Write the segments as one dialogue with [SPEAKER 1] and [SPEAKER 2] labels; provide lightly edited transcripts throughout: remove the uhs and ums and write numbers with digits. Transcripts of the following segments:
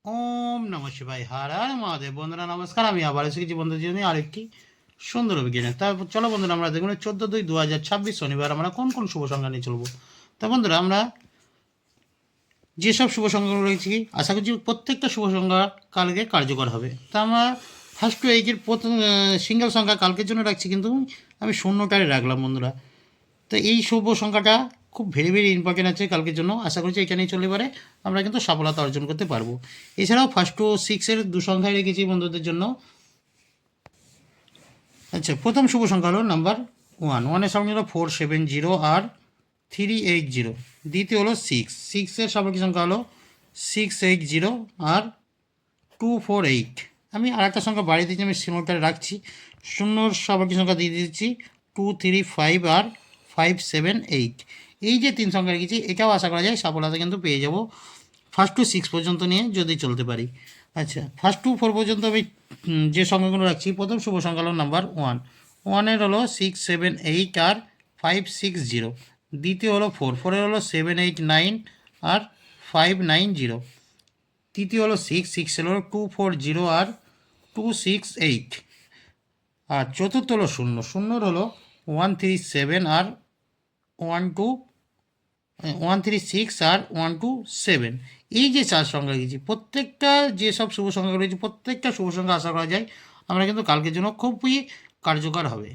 [SPEAKER 1] ওম নমঃ শিবায়। হর হর মহাদেব। বন্ধুরা নমস্কার, আমি আবার এসে গেছি বন্ধুদের জন্য আরেকটি সুন্দর অভিজ্ঞানে। তারপর চলো বন্ধুরা, আমরা দেখুন 14/2/2026 শনিবার আমরা কোন কোন শুভ সংখ্যা নিয়ে চলবো। তা বন্ধুরা, আমরা যেসব শুভ সংখ্যাগুলো রয়েছে আশা করছি প্রত্যেকটা শুভ সংখ্যা কালকে কার্যকর হবে। তা আমরা ফার্স্ট টু এইটের প্রথম সিঙ্গেল সংখ্যা কালকের জন্য রাখছি, কিন্তু আমি শূন্যটারে রাখলাম বন্ধুরা। তো এই শুভ সংখ্যাটা খুব ভেরি ভেরি ইম্পর্টেন্ট আছে কালকের জন্য। আশা করছি এখানেই চলে পারে আমরা কিন্তু সফলতা অর্জন করতে পারবো। এছাড়াও ফার্স্ট টু সিক্সের দু সংখ্যায় রেখেছি বন্ধুদের জন্য। আচ্ছা, প্রথম শুভ সংখ্যা হলো নাম্বার 1। 1-এর সঙ্গে হলো 470 আর 380। দ্বিতীয় হলো 6। 6-এর সাপেক্ষে সংখ্যা হলো 680 আর 248। আমি আর একটা সংখ্যা বাড়িয়ে দিচ্ছি, আমি সিমোটারে রাখছি। শূন্যর সাপেক্ষে সংখ্যা দিয়ে দিচ্ছি 235 আর 578। এই যে তিন সংখ্যা রেখেছি, এটাও আশা করা যায় সফলতা কিন্তু পেয়ে যাব ফার্স্ট টু 6 পর্যন্ত নিয়ে যদি চলতে পারি। আচ্ছা, ফার্স্ট টু 4 পর্যন্ত আমি যে সংখ্যাগুলো রাখছি, প্রথম শুভ সংখ্যা হলো নাম্বার 1। 1-এর হলো 678 আর 560। দ্বিতীয় হলো 4। 4-এর হলো 789 আর 590। তৃতীয় হলো 6। 6-এর হলো 240 আর 268। আর চতুর্থ হলো 0। 0-এর হলো 137 আর 136 আর 127। এই যে চার সংখ্যা রেখেছি, প্রত্যেকটা যেসব শুভ সংখ্যা রয়েছে প্রত্যেকটা শুভ সংখ্যা আশা করা যায় আমরা কিন্তু কালকের জন্য খুবই কার্যকর হবে।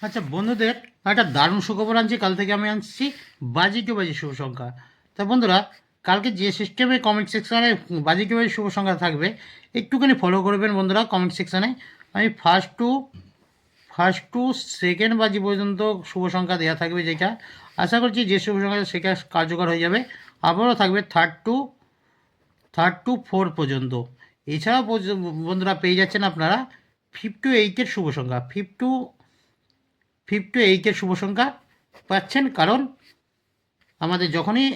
[SPEAKER 1] আচ্ছা বন্ধুদের, একটা দারুণ সুখবর আনছি। কাল থেকে আমি আনছি বাজি শুভ সংখ্যা। তা বন্ধুরা, কালকে যে সিস্টেমে কমেন্ট সেকশানে বাজি শুভ সংখ্যা থাকবে, একটুখানি ফলো করবেন বন্ধুরা। কমেন্ট সেকশানে আমি ফার্স্ট টু সেকেন্ড বাজি পর্যন্ত শুভ সংখ্যা দেওয়া থাকবে, যেটা আশা করছি যে শুভ সংখ্যা সেটা কার্যকর হয়ে যাবে। আবারও থাকবে থার্ড টু 4 পর্যন্ত। এছাড়াও বন্ধুরা পেয়ে যাচ্ছেন আপনারা 5 to 8-এর শুভ সংখ্যা। 5 to 8-এর শুভ সংখ্যা পাচ্ছেন, কারণ আমাদের যখনই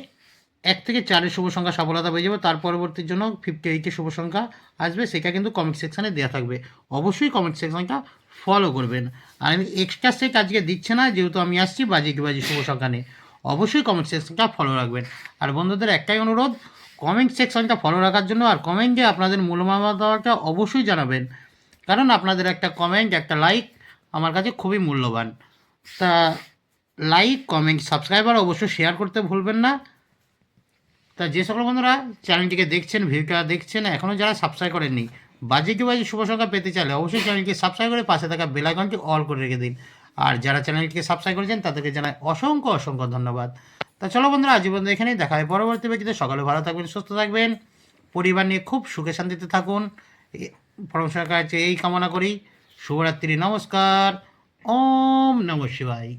[SPEAKER 1] 1 থেকে 4-এর শুভ সংখ্যা সফলতা পেয়ে যাবে, তার পরবর্তীর জন্য 58-এর শুভ সংখ্যা আসবে, সেটা কিন্তু কমেন্ট সেকশানে দেওয়া থাকবে। অবশ্যই কমেন্ট সেকশনটা ফলো করবেন। আর আমি এক্সট্রা সেট আজকে দিচ্ছে না, যেহেতু আমি আসছি বাজি শুভ সংখ্যা নিয়ে। অবশ্যই কমেন্ট সেকশনটা ফলো রাখবেন। আর বন্ধুদের একটাই অনুরোধ, কমেন্ট সেকশনটা ফলো রাখার জন্য, আর কমেন্টে আপনাদের মূল্যমানটা অবশ্যই জানাবেন, কারণ আপনাদের একটা কমেন্ট, একটা লাইক আমার কাছে খুবই মূল্যবান। তা লাইক, কমেন্ট, সাবস্ক্রাইবার অবশ্যই শেয়ার করতে ভুলবেন না। তা যে সকল বন্ধুরা চ্যানেলটিকে দেখছেন, ভিডিওটা দেখছেন, এখনও যারা সাবস্ক্রাইব করেননি, বাজি শুভ সংখ্যা পেতে চাইলে অবশ্যই চ্যানেলটিকে সাবস্ক্রাইব করে পাশে থাকা বেল আইকনটি অল করে রেখে দিন। আর যারা চ্যানেলটিকে সাবস্ক্রাইব করেছেন তাদেরকে জানাই অসংখ্য অসংখ্য ধন্যবাদ। তা চলো বন্ধুরা, আজ পর্যন্ত এখানেই দেখা হয় পরবর্তী ভিডিওতে। সকালে ভালো থাকবেন, সুস্থ থাকবেন, পরিবার নিয়ে খুব সুখে শান্তিতে থাকুন, পরমেশ্বরের কাছে এই কামনা করি। শুভরাত্রি, নমস্কার, ওম নমঃ শিবায়।